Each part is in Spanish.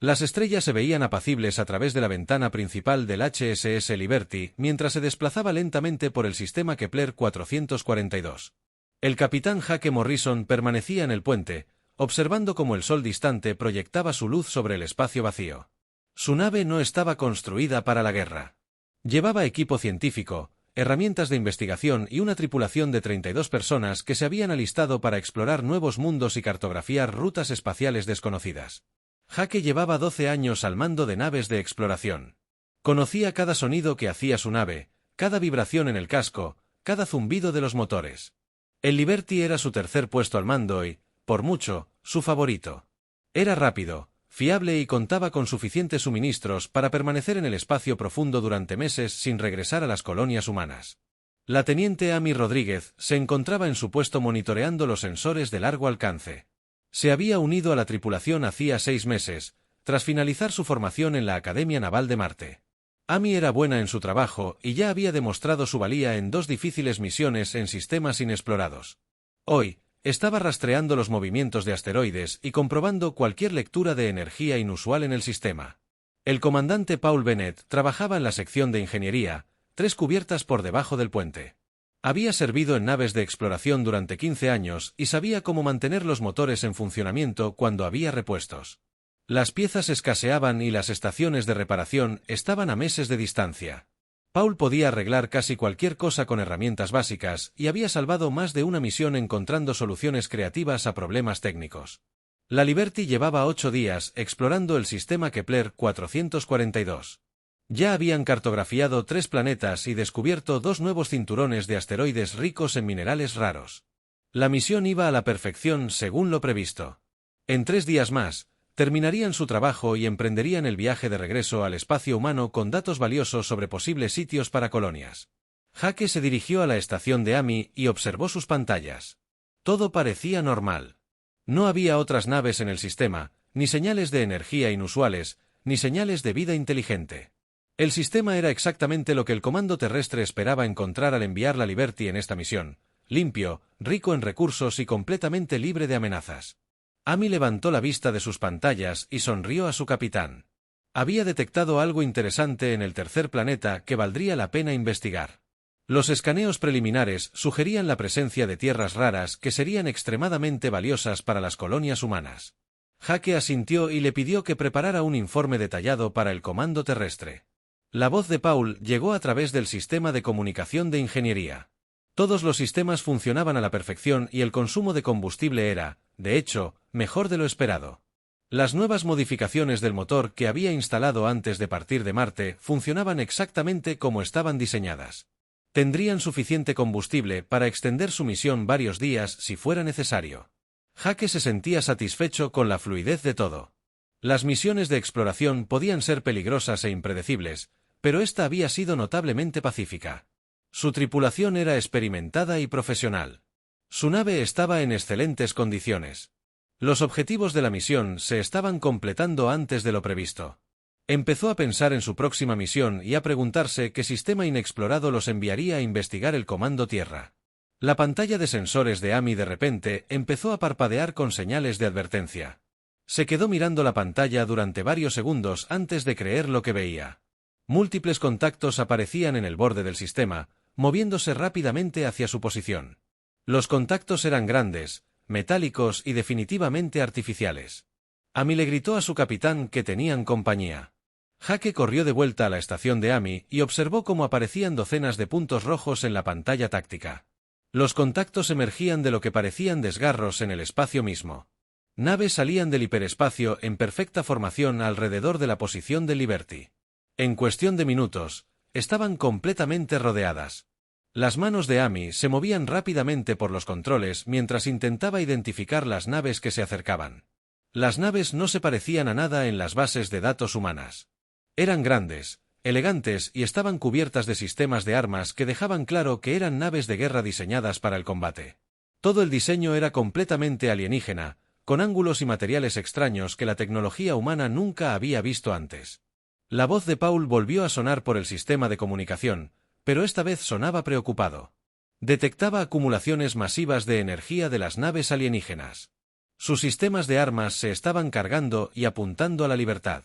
Las estrellas se veían apacibles a través de la ventana principal del HSS Liberty mientras se desplazaba lentamente por el sistema Kepler 442. El capitán Jake Morrison permanecía en el puente, observando cómo el sol distante proyectaba su luz sobre el espacio vacío. Su nave no estaba construida para la guerra. Llevaba equipo científico, herramientas de investigación y una tripulación de 32 personas que se habían alistado para explorar nuevos mundos y cartografiar rutas espaciales desconocidas. Jake llevaba 12 años al mando de naves de exploración. Conocía cada sonido que hacía su nave, cada vibración en el casco, cada zumbido de los motores. El Liberty era su tercer puesto al mando y, por mucho, su favorito. Era rápido, fiable y contaba con suficientes suministros para permanecer en el espacio profundo durante meses sin regresar a las colonias humanas. La teniente Amy Rodríguez se encontraba en su puesto monitoreando los sensores de largo alcance. Se había unido a la tripulación hacía 6 meses, tras finalizar su formación en la Academia Naval de Marte. Amy era buena en su trabajo y ya había demostrado su valía en 2 difíciles misiones en sistemas inexplorados. Hoy, estaba rastreando los movimientos de asteroides y comprobando cualquier lectura de energía inusual en el sistema. El comandante Paul Bennett trabajaba en la sección de ingeniería, 3 cubiertas por debajo del puente. Había servido en naves de exploración durante 15 años y sabía cómo mantener los motores en funcionamiento cuando había repuestos. Las piezas escaseaban y las estaciones de reparación estaban a meses de distancia. Paul podía arreglar casi cualquier cosa con herramientas básicas y había salvado más de una misión encontrando soluciones creativas a problemas técnicos. La Liberty llevaba 8 días explorando el sistema Kepler 442. Ya habían cartografiado 3 planetas y descubierto 2 nuevos cinturones de asteroides ricos en minerales raros. La misión iba a la perfección según lo previsto. En 3 días más, terminarían su trabajo y emprenderían el viaje de regreso al espacio humano con datos valiosos sobre posibles sitios para colonias. Jake se dirigió a la estación de Amy y observó sus pantallas. Todo parecía normal. No había otras naves en el sistema, ni señales de energía inusuales, ni señales de vida inteligente. El sistema era exactamente lo que el comando terrestre esperaba encontrar al enviar la Liberty en esta misión: limpio, rico en recursos y completamente libre de amenazas. Amy levantó la vista de sus pantallas y sonrió a su capitán. Había detectado algo interesante en el tercer planeta que valdría la pena investigar. Los escaneos preliminares sugerían la presencia de tierras raras que serían extremadamente valiosas para las colonias humanas. Jake asintió y le pidió que preparara un informe detallado para el comando terrestre. La voz de Paul llegó a través del sistema de comunicación de ingeniería. Todos los sistemas funcionaban a la perfección y el consumo de combustible era, de hecho, mejor de lo esperado. Las nuevas modificaciones del motor que había instalado antes de partir de Marte funcionaban exactamente como estaban diseñadas. Tendrían suficiente combustible para extender su misión varios días si fuera necesario. Jake se sentía satisfecho con la fluidez de todo. Las misiones de exploración podían ser peligrosas e impredecibles, pero esta había sido notablemente pacífica. Su tripulación era experimentada y profesional. Su nave estaba en excelentes condiciones. Los objetivos de la misión se estaban completando antes de lo previsto. Empezó a pensar en su próxima misión y a preguntarse qué sistema inexplorado los enviaría a investigar el Comando Tierra. La pantalla de sensores de Amy de repente empezó a parpadear con señales de advertencia. Se quedó mirando la pantalla durante varios segundos antes de creer lo que veía. Múltiples contactos aparecían en el borde del sistema, moviéndose rápidamente hacia su posición. Los contactos eran grandes, metálicos y definitivamente artificiales. Amy le gritó a su capitán que tenían compañía. Jake corrió de vuelta a la estación de Amy y observó cómo aparecían docenas de puntos rojos en la pantalla táctica. Los contactos emergían de lo que parecían desgarros en el espacio mismo. Naves salían del hiperespacio en perfecta formación alrededor de la posición de Liberty. En cuestión de minutos, estaban completamente rodeadas. Las manos de Amy se movían rápidamente por los controles mientras intentaba identificar las naves que se acercaban. Las naves no se parecían a nada en las bases de datos humanas. Eran grandes, elegantes y estaban cubiertas de sistemas de armas que dejaban claro que eran naves de guerra diseñadas para el combate. Todo el diseño era completamente alienígena, con ángulos y materiales extraños que la tecnología humana nunca había visto antes. La voz de Paul volvió a sonar por el sistema de comunicación, pero esta vez sonaba preocupado. Detectaba acumulaciones masivas de energía de las naves alienígenas. Sus sistemas de armas se estaban cargando y apuntando a la Libertad.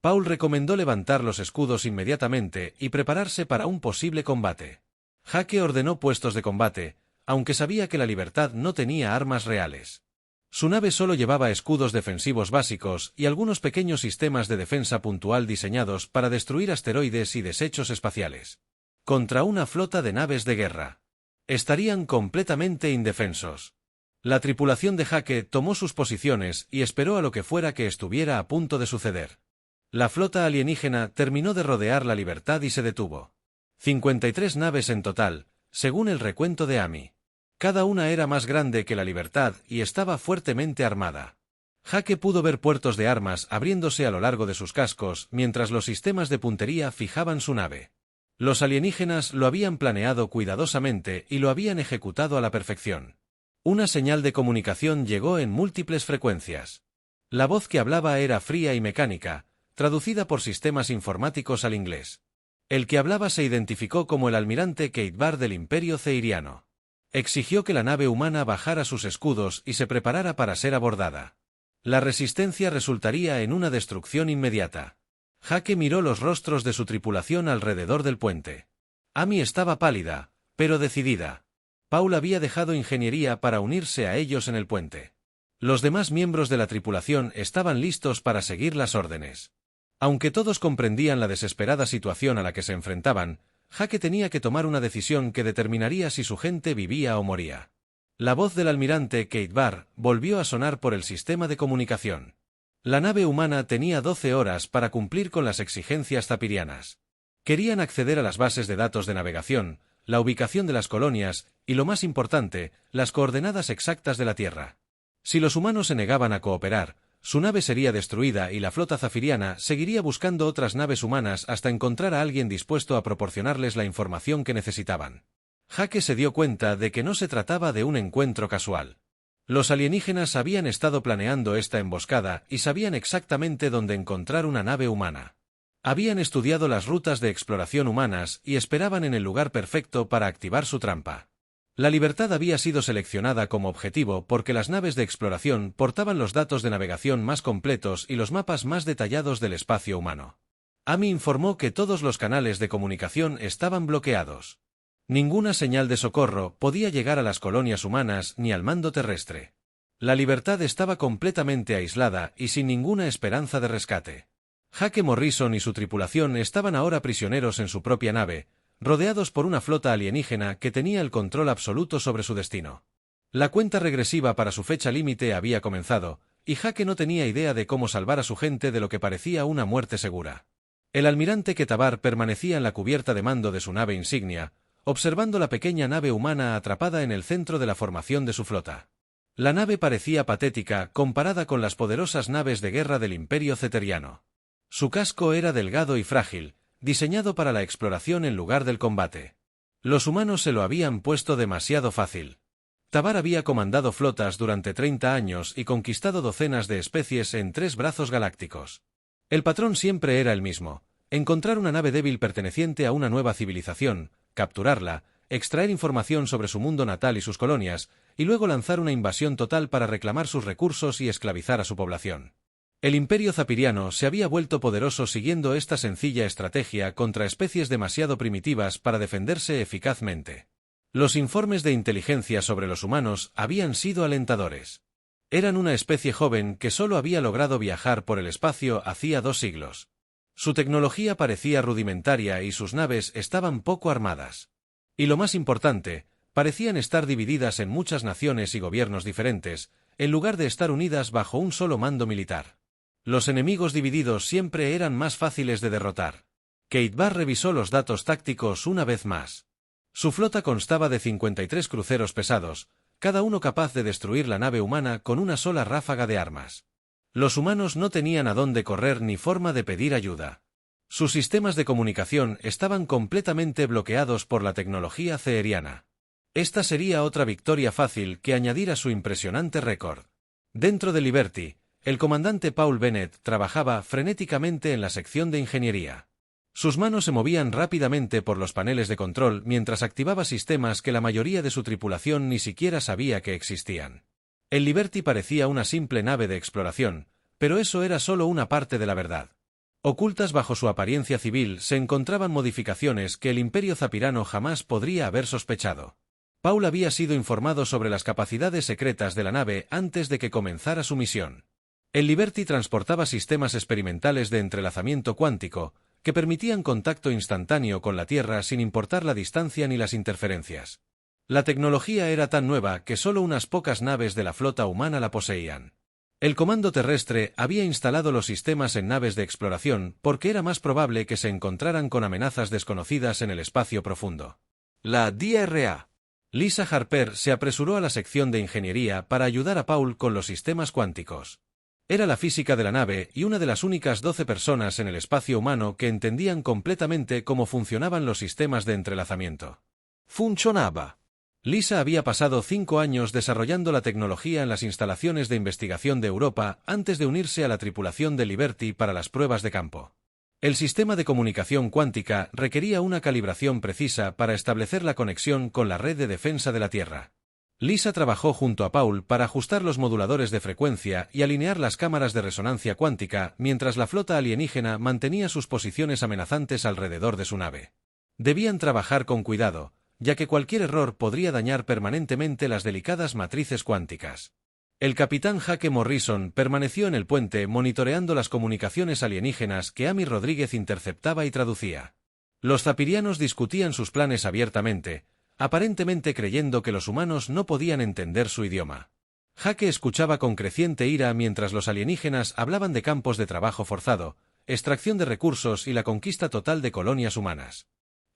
Paul recomendó levantar los escudos inmediatamente y prepararse para un posible combate. Jake ordenó puestos de combate, aunque sabía que la Libertad no tenía armas reales. Su nave solo llevaba escudos defensivos básicos y algunos pequeños sistemas de defensa puntual diseñados para destruir asteroides y desechos espaciales. Contra una flota de naves de guerra. Estarían completamente indefensos. La tripulación de Jake tomó sus posiciones y esperó a lo que fuera que estuviera a punto de suceder. La flota alienígena terminó de rodear la Libertad y se detuvo. 53 naves en total, según el recuento de Amy. Cada una era más grande que la Libertad y estaba fuertemente armada. Jake pudo ver puertos de armas abriéndose a lo largo de sus cascos mientras los sistemas de puntería fijaban su nave. Los alienígenas lo habían planeado cuidadosamente y lo habían ejecutado a la perfección. Una señal de comunicación llegó en múltiples frecuencias. La voz que hablaba era fría y mecánica, traducida por sistemas informáticos al inglés. El que hablaba se identificó como el almirante Kate Barr del Imperio Ceiriano. Exigió que la nave humana bajara sus escudos y se preparara para ser abordada. La resistencia resultaría en una destrucción inmediata. Jake miró los rostros de su tripulación alrededor del puente. Amy estaba pálida, pero decidida. Paul había dejado ingeniería para unirse a ellos en el puente. Los demás miembros de la tripulación estaban listos para seguir las órdenes. Aunque todos comprendían la desesperada situación a la que se enfrentaban, Jake tenía que tomar una decisión que determinaría si su gente vivía o moría. La voz del almirante Kate Barr volvió a sonar por el sistema de comunicación. La nave humana tenía 12 horas para cumplir con las exigencias zapirianas. Querían acceder a las bases de datos de navegación, la ubicación de las colonias y, lo más importante, las coordenadas exactas de la Tierra. Si los humanos se negaban a cooperar, su nave sería destruida y la flota zafiriana seguiría buscando otras naves humanas hasta encontrar a alguien dispuesto a proporcionarles la información que necesitaban. Jake se dio cuenta de que no se trataba de un encuentro casual. Los alienígenas habían estado planeando esta emboscada y sabían exactamente dónde encontrar una nave humana. Habían estudiado las rutas de exploración humanas y esperaban en el lugar perfecto para activar su trampa. La Libertad había sido seleccionada como objetivo porque las naves de exploración portaban los datos de navegación más completos y los mapas más detallados del espacio humano. Amy informó que todos los canales de comunicación estaban bloqueados. Ninguna señal de socorro podía llegar a las colonias humanas ni al mando terrestre. La Libertad estaba completamente aislada y sin ninguna esperanza de rescate. Jake Morrison y su tripulación estaban ahora prisioneros en su propia nave, rodeados por una flota alienígena que tenía el control absoluto sobre su destino. La cuenta regresiva para su fecha límite había comenzado, y Jake no tenía idea de cómo salvar a su gente de lo que parecía una muerte segura. El almirante Ketabar permanecía en la cubierta de mando de su nave insignia, observando la pequeña nave humana atrapada en el centro de la formación de su flota. La nave parecía patética comparada con las poderosas naves de guerra del Imperio Ceteriano. Su casco era delgado y frágil, diseñado para la exploración en lugar del combate. Los humanos se lo habían puesto demasiado fácil. Tabar había comandado flotas durante 30 años y conquistado docenas de especies en 3 brazos galácticos. El patrón siempre era el mismo: encontrar una nave débil perteneciente a una nueva civilización, capturarla, extraer información sobre su mundo natal y sus colonias, y luego lanzar una invasión total para reclamar sus recursos y esclavizar a su población. El Imperio Zapiriano se había vuelto poderoso siguiendo esta sencilla estrategia contra especies demasiado primitivas para defenderse eficazmente. Los informes de inteligencia sobre los humanos habían sido alentadores. Eran una especie joven que solo había logrado viajar por el espacio hacía 2 siglos. Su tecnología parecía rudimentaria y sus naves estaban poco armadas. Y lo más importante, parecían estar divididas en muchas naciones y gobiernos diferentes, en lugar de estar unidas bajo un solo mando militar. Los enemigos divididos siempre eran más fáciles de derrotar. Kate Barr revisó los datos tácticos una vez más. Su flota constaba de 53 cruceros pesados, cada uno capaz de destruir la nave humana con una sola ráfaga de armas. Los humanos no tenían a dónde correr ni forma de pedir ayuda. Sus sistemas de comunicación estaban completamente bloqueados por la tecnología ceeriana. Esta sería otra victoria fácil que añadir a su impresionante récord. Dentro de Liberty, el comandante Paul Bennett trabajaba frenéticamente en la sección de ingeniería. Sus manos se movían rápidamente por los paneles de control mientras activaba sistemas que la mayoría de su tripulación ni siquiera sabía que existían. El Liberty parecía una simple nave de exploración, pero eso era solo una parte de la verdad. Ocultas bajo su apariencia civil se encontraban modificaciones que el Imperio Zapirano jamás podría haber sospechado. Paul había sido informado sobre las capacidades secretas de la nave antes de que comenzara su misión. El Liberty transportaba sistemas experimentales de entrelazamiento cuántico, que permitían contacto instantáneo con la Tierra sin importar la distancia ni las interferencias. La tecnología era tan nueva que solo unas pocas naves de la flota humana la poseían. El comando terrestre había instalado los sistemas en naves de exploración porque era más probable que se encontraran con amenazas desconocidas en el espacio profundo. La DRA. Lisa Harper se apresuró a la sección de ingeniería para ayudar a Paul con los sistemas cuánticos. Era la física de la nave y una de las únicas 12 personas en el espacio humano que entendían completamente cómo funcionaban los sistemas de entrelazamiento. Funcionaba. Lisa había pasado 5 años desarrollando la tecnología en las instalaciones de investigación de Europa antes de unirse a la tripulación de Liberty para las pruebas de campo. El sistema de comunicación cuántica requería una calibración precisa para establecer la conexión con la red de defensa de la Tierra. Lisa trabajó junto a Paul para ajustar los moduladores de frecuencia y alinear las cámaras de resonancia cuántica mientras la flota alienígena mantenía sus posiciones amenazantes alrededor de su nave. Debían trabajar con cuidado, ya que cualquier error podría dañar permanentemente las delicadas matrices cuánticas. El capitán Jake Morrison permaneció en el puente monitoreando las comunicaciones alienígenas que Amy Rodríguez interceptaba y traducía. Los zapirianos discutían sus planes abiertamente, aparentemente creyendo que los humanos no podían entender su idioma. Jake escuchaba con creciente ira mientras los alienígenas hablaban de campos de trabajo forzado, extracción de recursos y la conquista total de colonias humanas.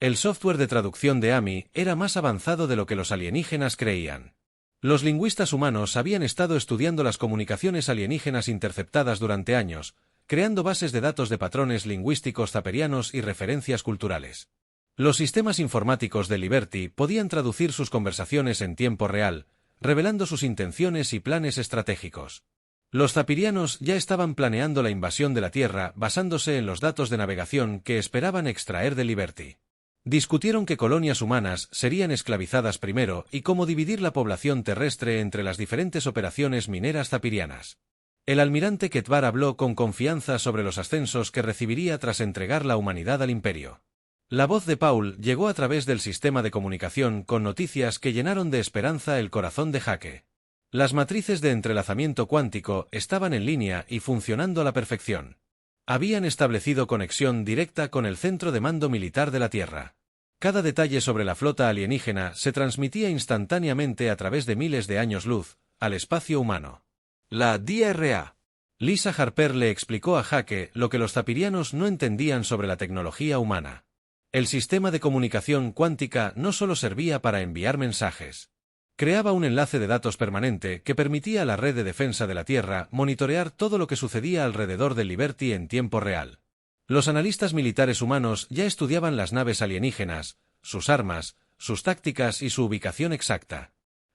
El software de traducción de Amy era más avanzado de lo que los alienígenas creían. Los lingüistas humanos habían estado estudiando las comunicaciones alienígenas interceptadas durante años, creando bases de datos de patrones lingüísticos zaperianos y referencias culturales. Los sistemas informáticos de Liberty podían traducir sus conversaciones en tiempo real, revelando sus intenciones y planes estratégicos. Los zapirianos ya estaban planeando la invasión de la Tierra basándose en los datos de navegación que esperaban extraer de Liberty. Discutieron qué colonias humanas serían esclavizadas primero y cómo dividir la población terrestre entre las diferentes operaciones mineras zapirianas. El almirante Ketvar habló con confianza sobre los ascensos que recibiría tras entregar la humanidad al imperio. La voz de Paul llegó a través del sistema de comunicación con noticias que llenaron de esperanza el corazón de Jake. Las matrices de entrelazamiento cuántico estaban en línea y funcionando a la perfección. Habían establecido conexión directa con el centro de mando militar de la Tierra. Cada detalle sobre la flota alienígena se transmitía instantáneamente a través de miles de años luz, al espacio humano. La DRA. Lisa Harper le explicó a Jake lo que los zapirianos no entendían sobre la tecnología humana. El sistema de comunicación cuántica no solo servía para enviar mensajes. Creaba un enlace de datos permanente que permitía a la red de defensa de la Tierra monitorear todo lo que sucedía alrededor de Liberty en tiempo real. Los analistas militares humanos ya estudiaban las naves alienígenas, sus armas, sus tácticas y su ubicación exacta.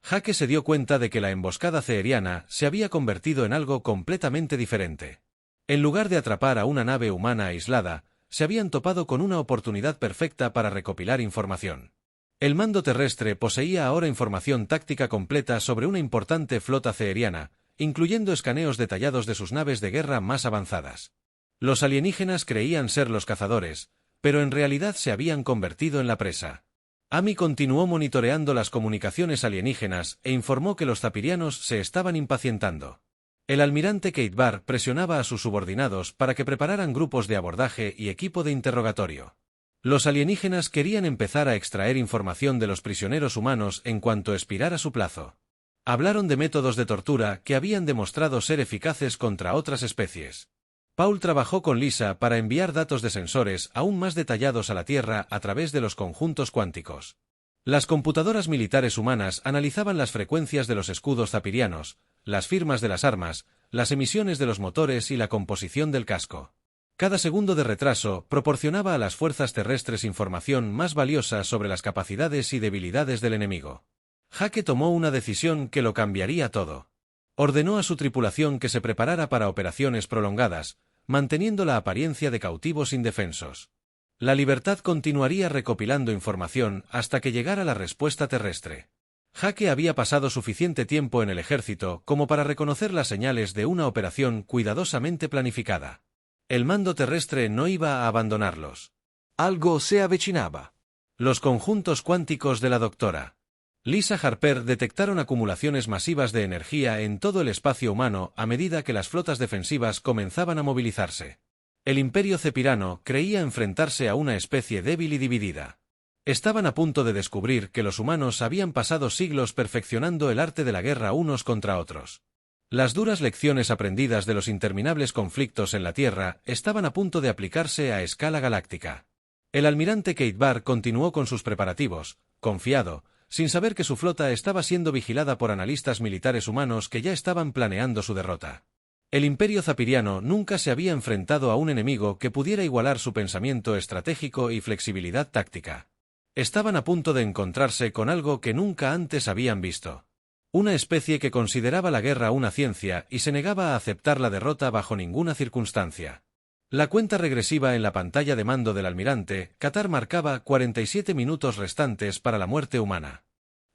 Jake se dio cuenta de que la emboscada ceeriana se había convertido en algo completamente diferente. En lugar de atrapar a una nave humana aislada, se habían topado con una oportunidad perfecta para recopilar información. El mando terrestre poseía ahora información táctica completa sobre una importante flota ceeriana, incluyendo escaneos detallados de sus naves de guerra más avanzadas. Los alienígenas creían ser los cazadores, pero en realidad se habían convertido en la presa. Amy continuó monitoreando las comunicaciones alienígenas e informó que los zapirianos se estaban impacientando. El almirante Ketvar presionaba a sus subordinados para que prepararan grupos de abordaje y equipo de interrogatorio. Los alienígenas querían empezar a extraer información de los prisioneros humanos en cuanto expirara su plazo. Hablaron de métodos de tortura que habían demostrado ser eficaces contra otras especies. Paul trabajó con Lisa para enviar datos de sensores aún más detallados a la Tierra a través de los conjuntos cuánticos. Las computadoras militares humanas analizaban las frecuencias de los escudos zapirianos, las firmas de las armas, las emisiones de los motores y la composición del casco. Cada segundo de retraso proporcionaba a las fuerzas terrestres información más valiosa sobre las capacidades y debilidades del enemigo. Jake tomó una decisión que lo cambiaría todo. Ordenó a su tripulación que se preparara para operaciones prolongadas, manteniendo la apariencia de cautivos indefensos. La Libertad continuaría recopilando información hasta que llegara la respuesta terrestre. Jake había pasado suficiente tiempo en el ejército como para reconocer las señales de una operación cuidadosamente planificada. El mando terrestre no iba a abandonarlos. Algo se avecinaba. Los conjuntos cuánticos de la doctora Lisa Harper detectaron acumulaciones masivas de energía en todo el espacio humano a medida que las flotas defensivas comenzaban a movilizarse. El Imperio Cepirano creía enfrentarse a una especie débil y dividida. Estaban a punto de descubrir que los humanos habían pasado siglos perfeccionando el arte de la guerra unos contra otros. Las duras lecciones aprendidas de los interminables conflictos en la Tierra estaban a punto de aplicarse a escala galáctica. El almirante Kate Barr continuó con sus preparativos, confiado, sin saber que su flota estaba siendo vigilada por analistas militares humanos que ya estaban planeando su derrota. El Imperio Zapiriano nunca se había enfrentado a un enemigo que pudiera igualar su pensamiento estratégico y flexibilidad táctica. Estaban a punto de encontrarse con algo que nunca antes habían visto. Una especie que consideraba la guerra una ciencia y se negaba a aceptar la derrota bajo ninguna circunstancia. La cuenta regresiva en la pantalla de mando del almirante Qatar marcaba 47 minutos restantes para la muerte humana.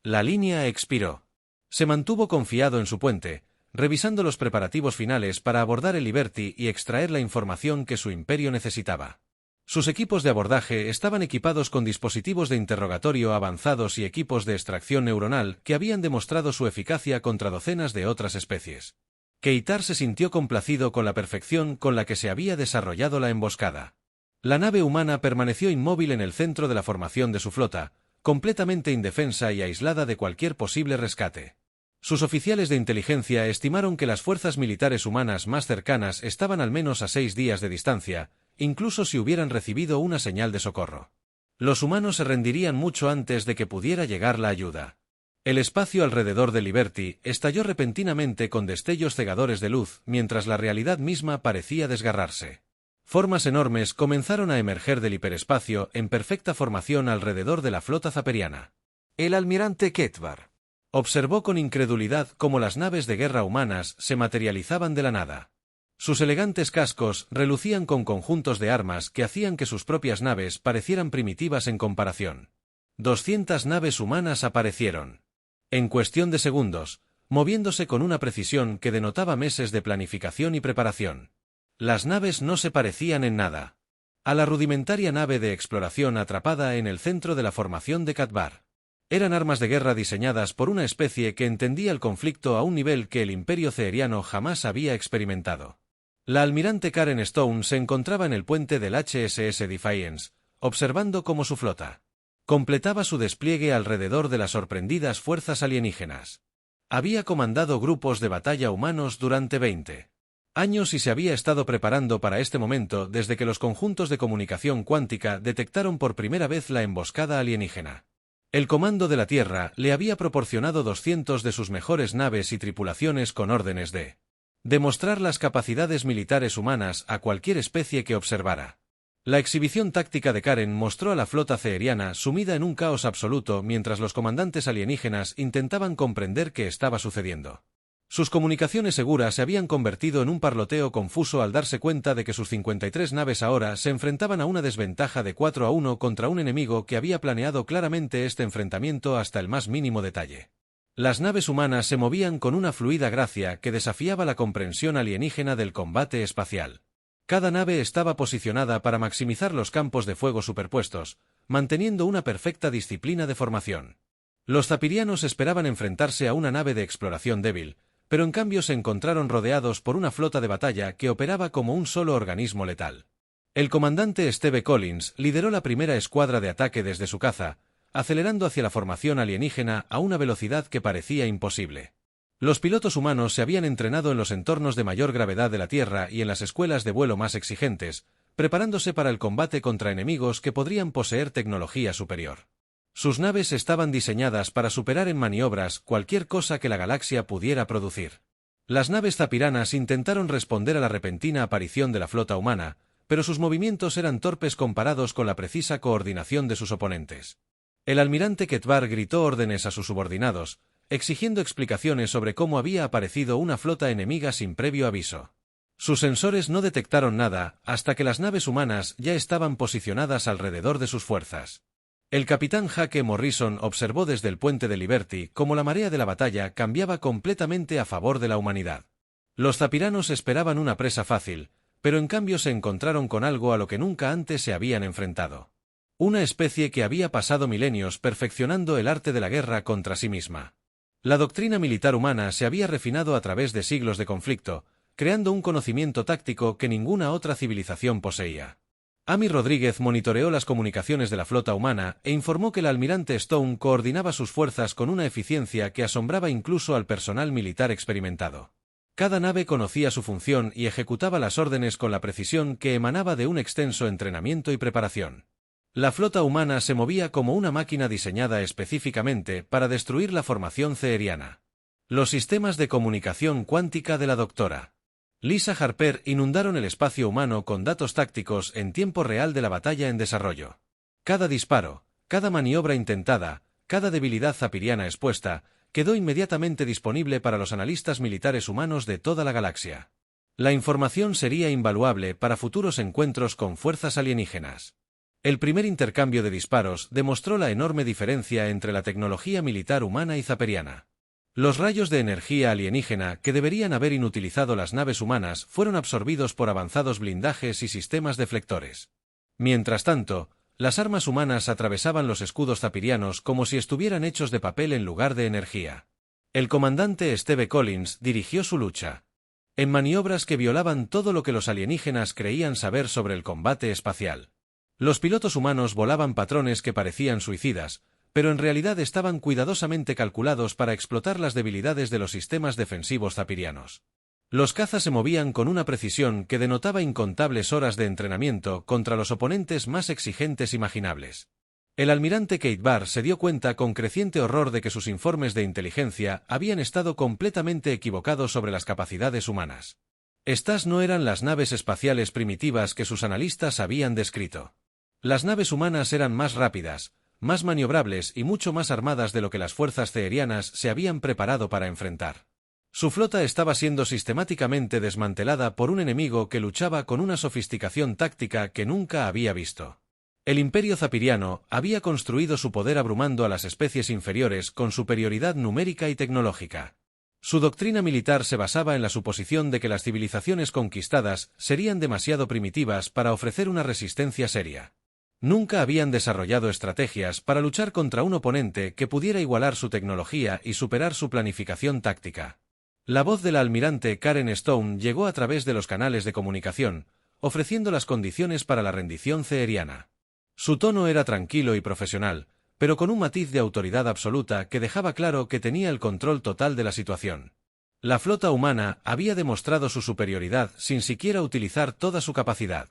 La línea expiró. Se mantuvo confiado en su puente, revisando los preparativos finales para abordar el Liberty y extraer la información que su imperio necesitaba. Sus equipos de abordaje estaban equipados con dispositivos de interrogatorio avanzados y equipos de extracción neuronal que habían demostrado su eficacia contra docenas de otras especies. Keitar se sintió complacido con la perfección con la que se había desarrollado la emboscada. La nave humana permaneció inmóvil en el centro de la formación de su flota, completamente indefensa y aislada de cualquier posible rescate. Sus oficiales de inteligencia estimaron que las fuerzas militares humanas más cercanas estaban al menos a 6 días de distancia, incluso si hubieran recibido una señal de socorro. Los humanos se rendirían mucho antes de que pudiera llegar la ayuda. El espacio alrededor de Liberty estalló repentinamente con destellos cegadores de luz, mientras la realidad misma parecía desgarrarse. Formas enormes comenzaron a emerger del hiperespacio en perfecta formación alrededor de la flota zaperiana. El almirante Ketvar observó con incredulidad cómo las naves de guerra humanas se materializaban de la nada. Sus elegantes cascos relucían con conjuntos de armas que hacían que sus propias naves parecieran primitivas en comparación. 200 naves humanas aparecieron. En cuestión de segundos, moviéndose con una precisión que denotaba meses de planificación y preparación. Las naves no se parecían en nada a la rudimentaria nave de exploración atrapada en el centro de la formación de Katbar. Eran armas de guerra diseñadas por una especie que entendía el conflicto a un nivel que el Imperio Ceeriano jamás había experimentado. La almirante Karen Stone se encontraba en el puente del HSS Defiance, observando cómo su flota completaba su despliegue alrededor de las sorprendidas fuerzas alienígenas. Había comandado grupos de batalla humanos durante 20 años y se había estado preparando para este momento desde que los conjuntos de comunicación cuántica detectaron por primera vez la emboscada alienígena. El Comando de la Tierra le había proporcionado 200 de sus mejores naves y tripulaciones con órdenes de demostrar las capacidades militares humanas a cualquier especie que observara. La exhibición táctica de Karen mostró a la flota ceeriana sumida en un caos absoluto mientras los comandantes alienígenas intentaban comprender qué estaba sucediendo. Sus comunicaciones seguras se habían convertido en un parloteo confuso al darse cuenta de que sus 53 naves ahora se enfrentaban a una desventaja de 4-1 contra un enemigo que había planeado claramente este enfrentamiento hasta el más mínimo detalle. Las naves humanas se movían con una fluida gracia que desafiaba la comprensión alienígena del combate espacial. Cada nave estaba posicionada para maximizar los campos de fuego superpuestos, manteniendo una perfecta disciplina de formación. Los zapirianos esperaban enfrentarse a una nave de exploración débil, pero en cambio se encontraron rodeados por una flota de batalla que operaba como un solo organismo letal. El comandante Steve Collins lideró la primera escuadra de ataque desde su caza, acelerando hacia la formación alienígena a una velocidad que parecía imposible. Los pilotos humanos se habían entrenado en los entornos de mayor gravedad de la Tierra y en las escuelas de vuelo más exigentes, preparándose para el combate contra enemigos que podrían poseer tecnología superior. Sus naves estaban diseñadas para superar en maniobras cualquier cosa que la galaxia pudiera producir. Las naves zapiranas intentaron responder a la repentina aparición de la flota humana, pero sus movimientos eran torpes comparados con la precisa coordinación de sus oponentes. El almirante Ketvar gritó órdenes a sus subordinados, exigiendo explicaciones sobre cómo había aparecido una flota enemiga sin previo aviso. Sus sensores no detectaron nada hasta que las naves humanas ya estaban posicionadas alrededor de sus fuerzas. El capitán Jake Morrison observó desde el puente de Liberty cómo la marea de la batalla cambiaba completamente a favor de la humanidad. Los zapiranos esperaban una presa fácil, pero en cambio se encontraron con algo a lo que nunca antes se habían enfrentado. Una especie que había pasado milenios perfeccionando el arte de la guerra contra sí misma. La doctrina militar humana se había refinado a través de siglos de conflicto, creando un conocimiento táctico que ninguna otra civilización poseía. Amy Rodríguez monitoreó las comunicaciones de la flota humana e informó que el almirante Stone coordinaba sus fuerzas con una eficiencia que asombraba incluso al personal militar experimentado. Cada nave conocía su función y ejecutaba las órdenes con la precisión que emanaba de un extenso entrenamiento y preparación. La flota humana se movía como una máquina diseñada específicamente para destruir la formación ceeriana. Los sistemas de comunicación cuántica de la Dra. Lisa Harper inundaron el espacio humano con datos tácticos en tiempo real de la batalla en desarrollo. Cada disparo, cada maniobra intentada, cada debilidad zapiriana expuesta, quedó inmediatamente disponible para los analistas militares humanos de toda la galaxia. La información sería invaluable para futuros encuentros con fuerzas alienígenas. El primer intercambio de disparos demostró la enorme diferencia entre la tecnología militar humana y zaperiana. Los rayos de energía alienígena que deberían haber inutilizado las naves humanas fueron absorbidos por avanzados blindajes y sistemas deflectores. Mientras tanto, las armas humanas atravesaban los escudos zapirianos como si estuvieran hechos de papel en lugar de energía. El comandante Steve Collins dirigió su lucha. En maniobras que violaban todo lo que los alienígenas creían saber sobre el combate espacial. Los pilotos humanos volaban patrones que parecían suicidas, pero en realidad estaban cuidadosamente calculados para explotar las debilidades de los sistemas defensivos zapirianos. Los cazas se movían con una precisión que denotaba incontables horas de entrenamiento contra los oponentes más exigentes imaginables. El almirante Kate Barr se dio cuenta con creciente horror de que sus informes de inteligencia habían estado completamente equivocados sobre las capacidades humanas. Estas no eran las naves espaciales primitivas que sus analistas habían descrito. Las naves humanas eran más rápidas, más maniobrables y mucho más armadas de lo que las fuerzas ceerianas se habían preparado para enfrentar. Su flota estaba siendo sistemáticamente desmantelada por un enemigo que luchaba con una sofisticación táctica que nunca había visto. El imperio zapiriano había construido su poder abrumando a las especies inferiores con superioridad numérica y tecnológica. Su doctrina militar se basaba en la suposición de que las civilizaciones conquistadas serían demasiado primitivas para ofrecer una resistencia seria. Nunca habían desarrollado estrategias para luchar contra un oponente que pudiera igualar su tecnología y superar su planificación táctica. La voz del almirante Karen Stone llegó a través de los canales de comunicación, ofreciendo las condiciones para la rendición ceeriana. Su tono era tranquilo y profesional, pero con un matiz de autoridad absoluta que dejaba claro que tenía el control total de la situación. La flota humana había demostrado su superioridad sin siquiera utilizar toda su capacidad.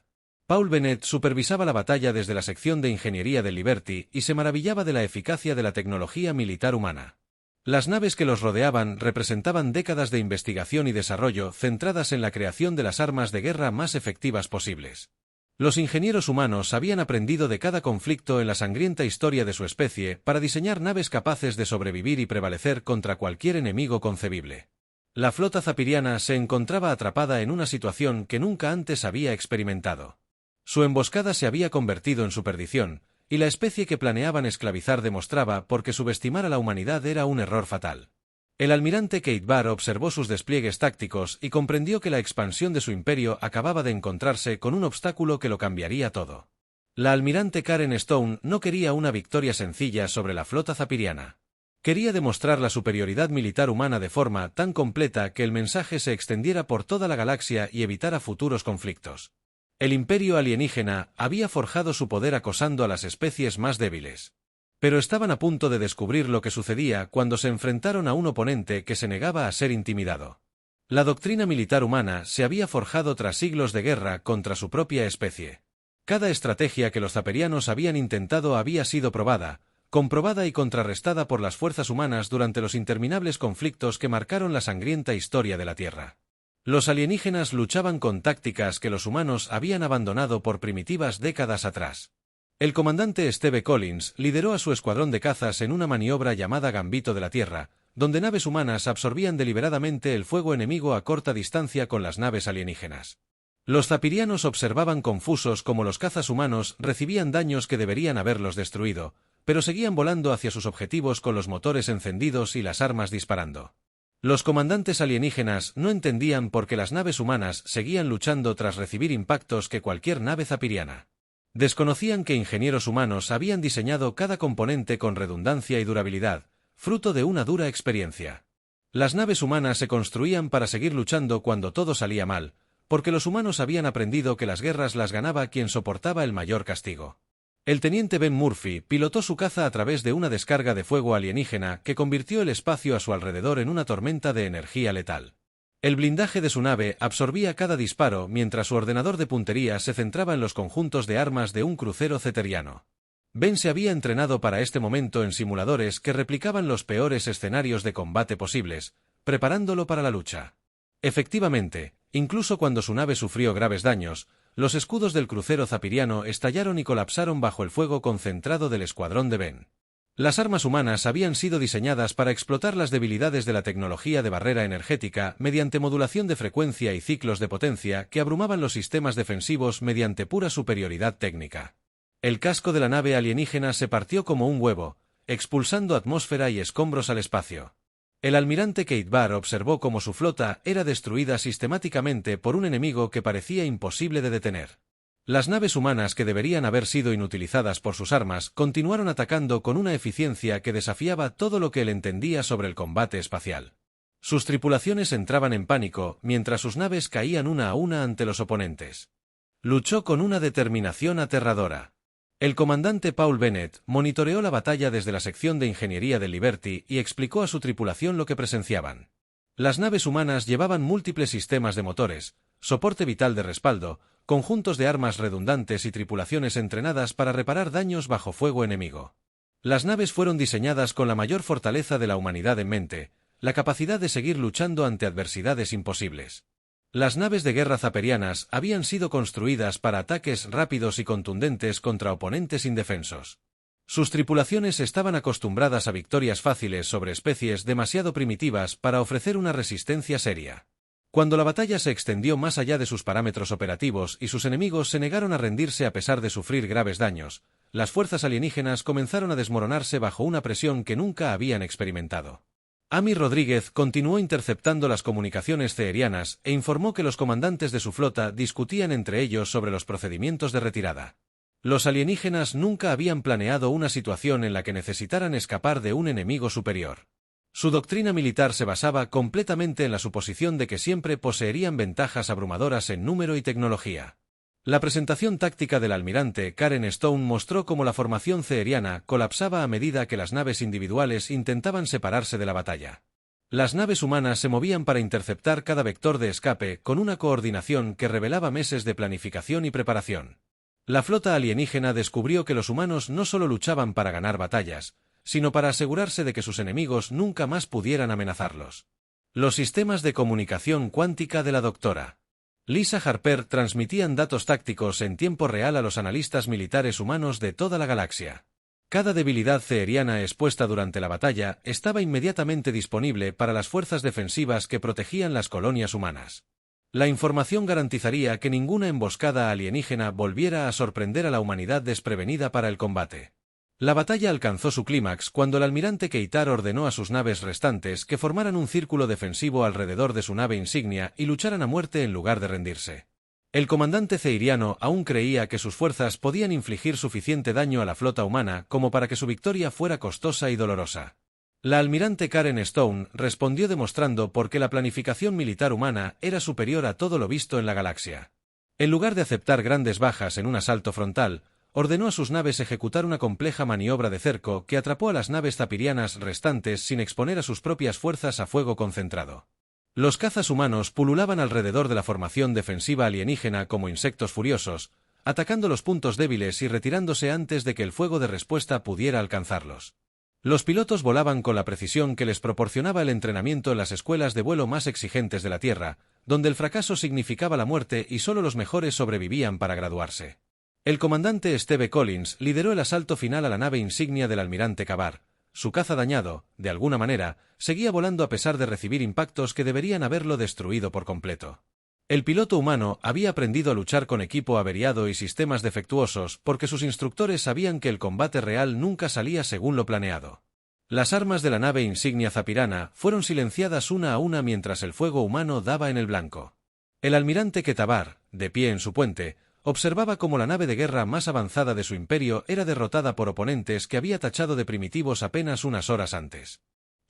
Paul Bennett supervisaba la batalla desde la sección de ingeniería del Liberty y se maravillaba de la eficacia de la tecnología militar humana. Las naves que los rodeaban representaban décadas de investigación y desarrollo centradas en la creación de las armas de guerra más efectivas posibles. Los ingenieros humanos habían aprendido de cada conflicto en la sangrienta historia de su especie para diseñar naves capaces de sobrevivir y prevalecer contra cualquier enemigo concebible. La flota zapiriana se encontraba atrapada en una situación que nunca antes había experimentado. Su emboscada se había convertido en su perdición, y la especie que planeaban esclavizar demostraba porque subestimar a la humanidad era un error fatal. El almirante Kate Barr observó sus despliegues tácticos y comprendió que la expansión de su imperio acababa de encontrarse con un obstáculo que lo cambiaría todo. La almirante Karen Stone no quería una victoria sencilla sobre la flota zapiriana. Quería demostrar la superioridad militar humana de forma tan completa que el mensaje se extendiera por toda la galaxia y evitara futuros conflictos. El imperio alienígena había forjado su poder acosando a las especies más débiles. Pero estaban a punto de descubrir lo que sucedía cuando se enfrentaron a un oponente que se negaba a ser intimidado. La doctrina militar humana se había forjado tras siglos de guerra contra su propia especie. Cada estrategia que los zaperianos habían intentado había sido probada, comprobada y contrarrestada por las fuerzas humanas durante los interminables conflictos que marcaron la sangrienta historia de la Tierra. Los alienígenas luchaban con tácticas que los humanos habían abandonado por primitivas décadas atrás. El comandante Steve Collins lideró a su escuadrón de cazas en una maniobra llamada Gambito de la Tierra, donde naves humanas absorbían deliberadamente el fuego enemigo a corta distancia con las naves alienígenas. Los zapirianos observaban confusos cómo los cazas humanos recibían daños que deberían haberlos destruido, pero seguían volando hacia sus objetivos con los motores encendidos y las armas disparando. Los comandantes alienígenas no entendían por qué las naves humanas seguían luchando tras recibir impactos que cualquier nave zapiriana. Desconocían que ingenieros humanos habían diseñado cada componente con redundancia y durabilidad, fruto de una dura experiencia. Las naves humanas se construían para seguir luchando cuando todo salía mal, porque los humanos habían aprendido que las guerras las ganaba quien soportaba el mayor castigo. El teniente Ben Murphy pilotó su caza a través de una descarga de fuego alienígena que convirtió el espacio a su alrededor en una tormenta de energía letal. El blindaje de su nave absorbía cada disparo mientras su ordenador de puntería se centraba en los conjuntos de armas de un crucero ceteriano. Ben se había entrenado para este momento en simuladores que replicaban los peores escenarios de combate posibles, preparándolo para la lucha. Efectivamente, incluso cuando su nave sufrió graves daños, los escudos del crucero zapiriano estallaron y colapsaron bajo el fuego concentrado del escuadrón de Ben. Las armas humanas habían sido diseñadas para explotar las debilidades de la tecnología de barrera energética mediante modulación de frecuencia y ciclos de potencia que abrumaban los sistemas defensivos mediante pura superioridad técnica. El casco de la nave alienígena se partió como un huevo, expulsando atmósfera y escombros al espacio. El almirante Kate Barr observó cómo su flota era destruida sistemáticamente por un enemigo que parecía imposible de detener. Las naves humanas que deberían haber sido inutilizadas por sus armas continuaron atacando con una eficiencia que desafiaba todo lo que él entendía sobre el combate espacial. Sus tripulaciones entraban en pánico mientras sus naves caían una a una ante los oponentes. Luchó con una determinación aterradora. El comandante Paul Bennett monitoreó la batalla desde la sección de ingeniería del Liberty y explicó a su tripulación lo que presenciaban. Las naves humanas llevaban múltiples sistemas de motores, soporte vital de respaldo, conjuntos de armas redundantes y tripulaciones entrenadas para reparar daños bajo fuego enemigo. Las naves fueron diseñadas con la mayor fortaleza de la humanidad en mente, la capacidad de seguir luchando ante adversidades imposibles. Las naves de guerra zaperianas habían sido construidas para ataques rápidos y contundentes contra oponentes indefensos. Sus tripulaciones estaban acostumbradas a victorias fáciles sobre especies demasiado primitivas para ofrecer una resistencia seria. Cuando la batalla se extendió más allá de sus parámetros operativos y sus enemigos se negaron a rendirse a pesar de sufrir graves daños, las fuerzas alienígenas comenzaron a desmoronarse bajo una presión que nunca habían experimentado. Amy Rodríguez continuó interceptando las comunicaciones ceerianas e informó que los comandantes de su flota discutían entre ellos sobre los procedimientos de retirada. Los alienígenas nunca habían planeado una situación en la que necesitaran escapar de un enemigo superior. Su doctrina militar se basaba completamente en la suposición de que siempre poseerían ventajas abrumadoras en número y tecnología. La presentación táctica del almirante Karen Stone mostró cómo la formación ceeriana colapsaba a medida que las naves individuales intentaban separarse de la batalla. Las naves humanas se movían para interceptar cada vector de escape con una coordinación que revelaba meses de planificación y preparación. La flota alienígena descubrió que los humanos no solo luchaban para ganar batallas, sino para asegurarse de que sus enemigos nunca más pudieran amenazarlos. Los sistemas de comunicación cuántica de la Dra. Lisa Harper transmitían datos tácticos en tiempo real a los analistas militares humanos de toda la galaxia. Cada debilidad ceeriana expuesta durante la batalla estaba inmediatamente disponible para las fuerzas defensivas que protegían las colonias humanas. La información garantizaría que ninguna emboscada alienígena volviera a sorprender a la humanidad desprevenida para el combate. La batalla alcanzó su clímax cuando el almirante Keitar ordenó a sus naves restantes que formaran un círculo defensivo alrededor de su nave insignia y lucharan a muerte en lugar de rendirse. El comandante ceiriano aún creía que sus fuerzas podían infligir suficiente daño a la flota humana como para que su victoria fuera costosa y dolorosa. La almirante Karen Stone respondió demostrando por qué la planificación militar humana era superior a todo lo visto en la galaxia. En lugar de aceptar grandes bajas en un asalto frontal, ordenó a sus naves ejecutar una compleja maniobra de cerco que atrapó a las naves zapirianas restantes sin exponer a sus propias fuerzas a fuego concentrado. Los cazas humanos pululaban alrededor de la formación defensiva alienígena como insectos furiosos, atacando los puntos débiles y retirándose antes de que el fuego de respuesta pudiera alcanzarlos. Los pilotos volaban con la precisión que les proporcionaba el entrenamiento en las escuelas de vuelo más exigentes de la Tierra, donde el fracaso significaba la muerte y solo los mejores sobrevivían para graduarse. El comandante Steve Collins lideró el asalto final a la nave insignia del almirante Kabar. Su caza dañado, de alguna manera, seguía volando a pesar de recibir impactos que deberían haberlo destruido por completo. El piloto humano había aprendido a luchar con equipo averiado y sistemas defectuosos porque sus instructores sabían que el combate real nunca salía según lo planeado. Las armas de la nave insignia Zapirana fueron silenciadas una a una mientras el fuego humano daba en el blanco. El almirante Ketabar, de pie en su puente, observaba cómo la nave de guerra más avanzada de su imperio era derrotada por oponentes que había tachado de primitivos apenas unas horas antes.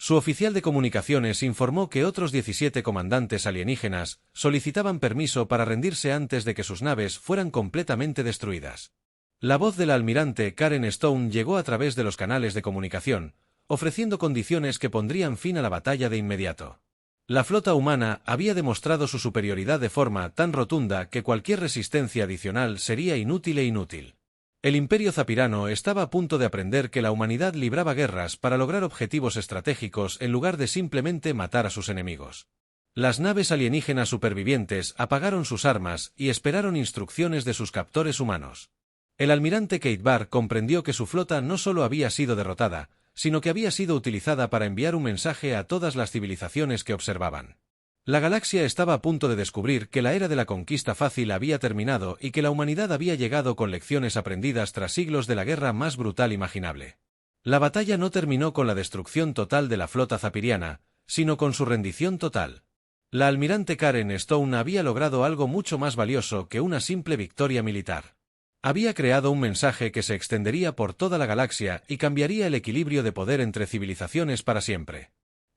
Su oficial de comunicaciones informó que otros 17 comandantes alienígenas solicitaban permiso para rendirse antes de que sus naves fueran completamente destruidas. La voz del almirante Karen Stone llegó a través de los canales de comunicación, ofreciendo condiciones que pondrían fin a la batalla de inmediato. La flota humana había demostrado su superioridad de forma tan rotunda que cualquier resistencia adicional sería inútil. El Imperio Zapirano estaba a punto de aprender que la humanidad libraba guerras para lograr objetivos estratégicos en lugar de simplemente matar a sus enemigos. Las naves alienígenas supervivientes apagaron sus armas y esperaron instrucciones de sus captores humanos. El almirante Ketabar comprendió que su flota no solo había sido derrotada, sino que había sido utilizada para enviar un mensaje a todas las civilizaciones que observaban. La galaxia estaba a punto de descubrir que la era de la conquista fácil había terminado y que la humanidad había llegado con lecciones aprendidas tras siglos de la guerra más brutal imaginable. La batalla no terminó con la destrucción total de la flota zapiriana, sino con su rendición total. La almirante Karen Stone había logrado algo mucho más valioso que una simple victoria militar. Había creado un mensaje que se extendería por toda la galaxia y cambiaría el equilibrio de poder entre civilizaciones para siempre.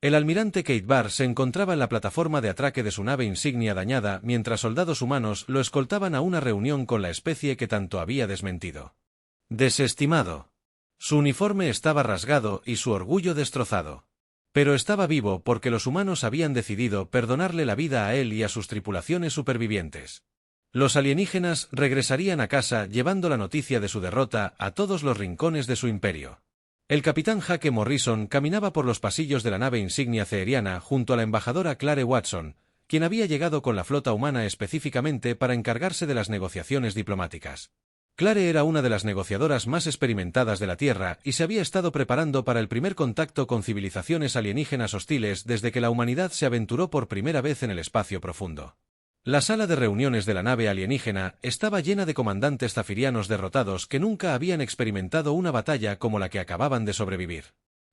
El almirante Ketabar se encontraba en la plataforma de atraque de su nave insignia dañada mientras soldados humanos lo escoltaban a una reunión con la especie que tanto había desmentido. Desestimado. Su uniforme estaba rasgado y su orgullo destrozado. Pero estaba vivo porque los humanos habían decidido perdonarle la vida a él y a sus tripulaciones supervivientes. Los alienígenas regresarían a casa llevando la noticia de su derrota a todos los rincones de su imperio. El capitán Jake Morrison caminaba por los pasillos de la nave insignia ceeriana junto a la embajadora Claire Watson, quien había llegado con la flota humana específicamente para encargarse de las negociaciones diplomáticas. Claire era una de las negociadoras más experimentadas de la Tierra y se había estado preparando para el primer contacto con civilizaciones alienígenas hostiles desde que la humanidad se aventuró por primera vez en el espacio profundo. La sala de reuniones de la nave alienígena estaba llena de comandantes zafirianos derrotados que nunca habían experimentado una batalla como la que acababan de sobrevivir.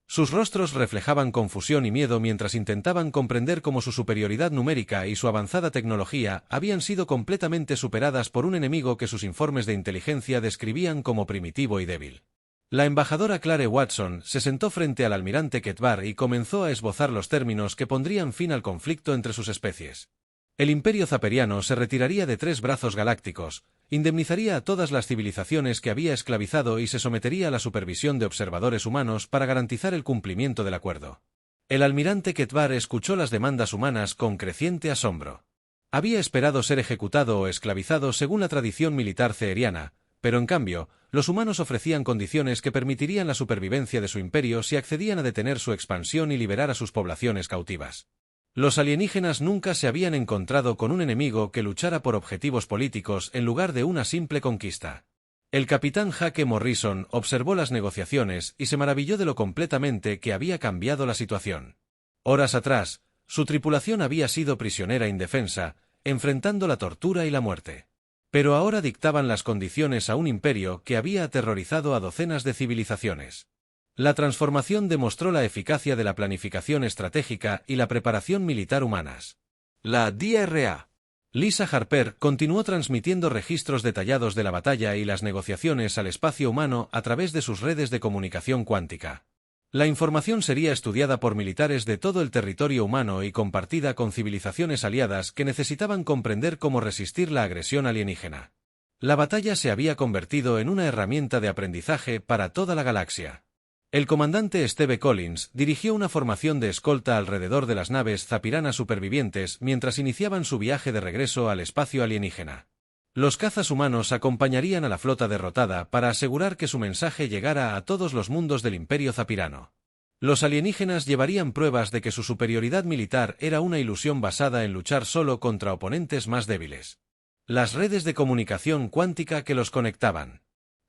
Sus rostros reflejaban confusión y miedo mientras intentaban comprender cómo su superioridad numérica y su avanzada tecnología habían sido completamente superadas por un enemigo que sus informes de inteligencia describían como primitivo y débil. La embajadora Claire Watson se sentó frente al almirante Ketabar y comenzó a esbozar los términos que pondrían fin al conflicto entre sus especies. El Imperio Zaperiano se retiraría de 3 brazos galácticos, indemnizaría a todas las civilizaciones que había esclavizado y se sometería a la supervisión de observadores humanos para garantizar el cumplimiento del acuerdo. El almirante Ketabar escuchó las demandas humanas con creciente asombro. Había esperado ser ejecutado o esclavizado según la tradición militar ceeriana, pero en cambio, los humanos ofrecían condiciones que permitirían la supervivencia de su imperio si accedían a detener su expansión y liberar a sus poblaciones cautivas. Los alienígenas nunca se habían encontrado con un enemigo que luchara por objetivos políticos en lugar de una simple conquista. El capitán Jake Morrison observó las negociaciones y se maravilló de lo completamente que había cambiado la situación. Horas atrás, su tripulación había sido prisionera indefensa, enfrentando la tortura y la muerte. Pero ahora dictaban las condiciones a un imperio que había aterrorizado a docenas de civilizaciones. La transformación demostró la eficacia de la planificación estratégica y la preparación militar humanas. La DRA. Lisa Harper continuó transmitiendo registros detallados de la batalla y las negociaciones al espacio humano a través de sus redes de comunicación cuántica. La información sería estudiada por militares de todo el territorio humano y compartida con civilizaciones aliadas que necesitaban comprender cómo resistir la agresión alienígena. La batalla se había convertido en una herramienta de aprendizaje para toda la galaxia. El comandante Steve Collins dirigió una formación de escolta alrededor de las naves zapiranas supervivientes mientras iniciaban su viaje de regreso al espacio alienígena. Los cazas humanos acompañarían a la flota derrotada para asegurar que su mensaje llegara a todos los mundos del Imperio Zapirano. Los alienígenas llevarían pruebas de que su superioridad militar era una ilusión basada en luchar solo contra oponentes más débiles. Las redes de comunicación cuántica que los conectaban.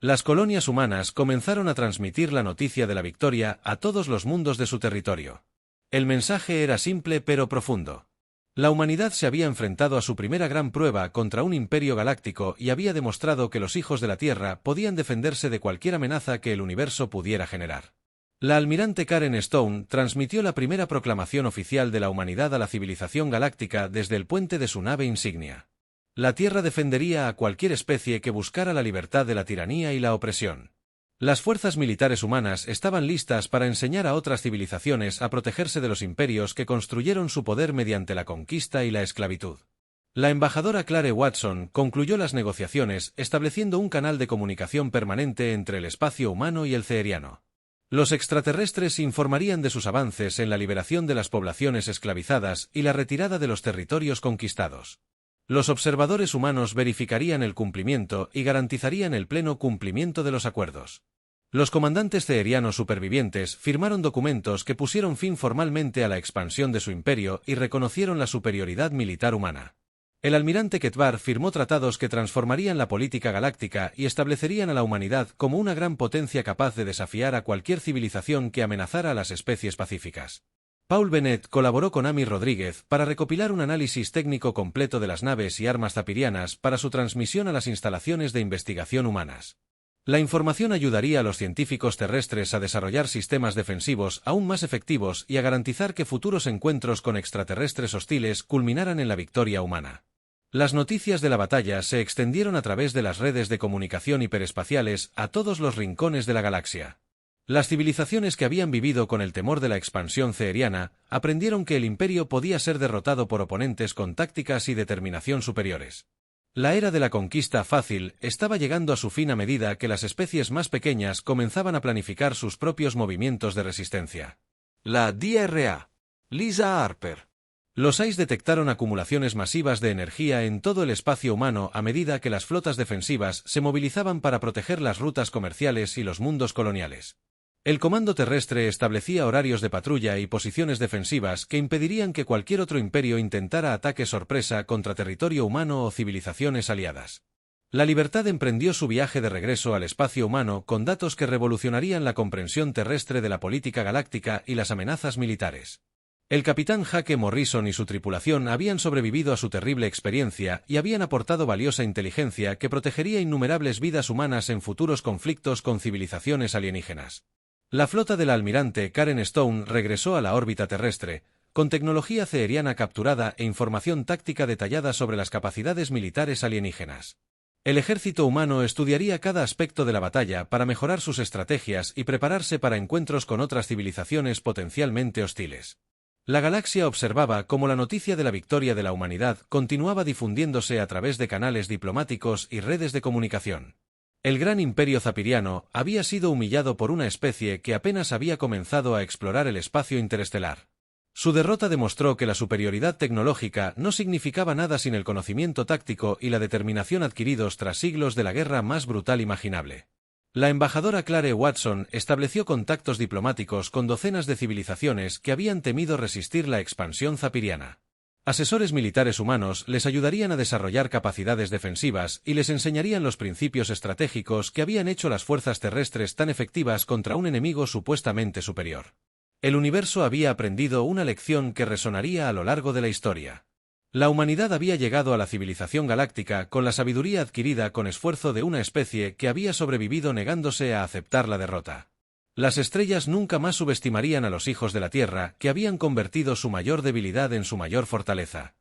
Las colonias humanas comenzaron a transmitir la noticia de la victoria a todos los mundos de su territorio. El mensaje era simple pero profundo. La humanidad se había enfrentado a su primera gran prueba contra un imperio galáctico y había demostrado que los hijos de la Tierra podían defenderse de cualquier amenaza que el universo pudiera generar. La almirante Karen Stone transmitió la primera proclamación oficial de la humanidad a la civilización galáctica desde el puente de su nave insignia. La Tierra defendería a cualquier especie que buscara la libertad de la tiranía y la opresión. Las fuerzas militares humanas estaban listas para enseñar a otras civilizaciones a protegerse de los imperios que construyeron su poder mediante la conquista y la esclavitud. La embajadora Clare Watson concluyó las negociaciones estableciendo un canal de comunicación permanente entre el espacio humano y el ceeriano. Los extraterrestres informarían de sus avances en la liberación de las poblaciones esclavizadas y la retirada de los territorios conquistados. Los observadores humanos verificarían el cumplimiento y garantizarían el pleno cumplimiento de los acuerdos. Los comandantes ceerianos supervivientes firmaron documentos que pusieron fin formalmente a la expansión de su imperio y reconocieron la superioridad militar humana. El almirante Ketbar firmó tratados que transformarían la política galáctica y establecerían a la humanidad como una gran potencia capaz de desafiar a cualquier civilización que amenazara a las especies pacíficas. Paul Bennett colaboró con Amy Rodríguez para recopilar un análisis técnico completo de las naves y armas zapirianas para su transmisión a las instalaciones de investigación humanas. La información ayudaría a los científicos terrestres a desarrollar sistemas defensivos aún más efectivos y a garantizar que futuros encuentros con extraterrestres hostiles culminaran en la victoria humana. Las noticias de la batalla se extendieron a través de las redes de comunicación hiperespaciales a todos los rincones de la galaxia. Las civilizaciones que habían vivido con el temor de la expansión ceeriana aprendieron que el imperio podía ser derrotado por oponentes con tácticas y determinación superiores. La era de la conquista fácil estaba llegando a su fin a medida que las especies más pequeñas comenzaban a planificar sus propios movimientos de resistencia. La DRA. Lisa Harper. Los AIS detectaron acumulaciones masivas de energía en todo el espacio humano a medida que las flotas defensivas se movilizaban para proteger las rutas comerciales y los mundos coloniales. El comando terrestre establecía horarios de patrulla y posiciones defensivas que impedirían que cualquier otro imperio intentara ataque sorpresa contra territorio humano o civilizaciones aliadas. La Libertad emprendió su viaje de regreso al espacio humano con datos que revolucionarían la comprensión terrestre de la política galáctica y las amenazas militares. El capitán Jake Morrison y su tripulación habían sobrevivido a su terrible experiencia y habían aportado valiosa inteligencia que protegería innumerables vidas humanas en futuros conflictos con civilizaciones alienígenas. La flota del almirante Karen Stone regresó a la órbita terrestre, con tecnología ceeriana capturada e información táctica detallada sobre las capacidades militares alienígenas. El ejército humano estudiaría cada aspecto de la batalla para mejorar sus estrategias y prepararse para encuentros con otras civilizaciones potencialmente hostiles. La galaxia observaba cómo la noticia de la victoria de la humanidad continuaba difundiéndose a través de canales diplomáticos y redes de comunicación. El gran imperio zapiriano había sido humillado por una especie que apenas había comenzado a explorar el espacio interestelar. Su derrota demostró que la superioridad tecnológica no significaba nada sin el conocimiento táctico y la determinación adquiridos tras siglos de la guerra más brutal imaginable. La embajadora Clare Watson estableció contactos diplomáticos con docenas de civilizaciones que habían temido resistir la expansión zapiriana. Asesores militares humanos les ayudarían a desarrollar capacidades defensivas y les enseñarían los principios estratégicos que habían hecho las fuerzas terrestres tan efectivas contra un enemigo supuestamente superior. El universo había aprendido una lección que resonaría a lo largo de la historia. La humanidad había llegado a la civilización galáctica con la sabiduría adquirida con esfuerzo de una especie que había sobrevivido negándose a aceptar la derrota. Las estrellas nunca más subestimarían a los hijos de la Tierra, que habían convertido su mayor debilidad en su mayor fortaleza.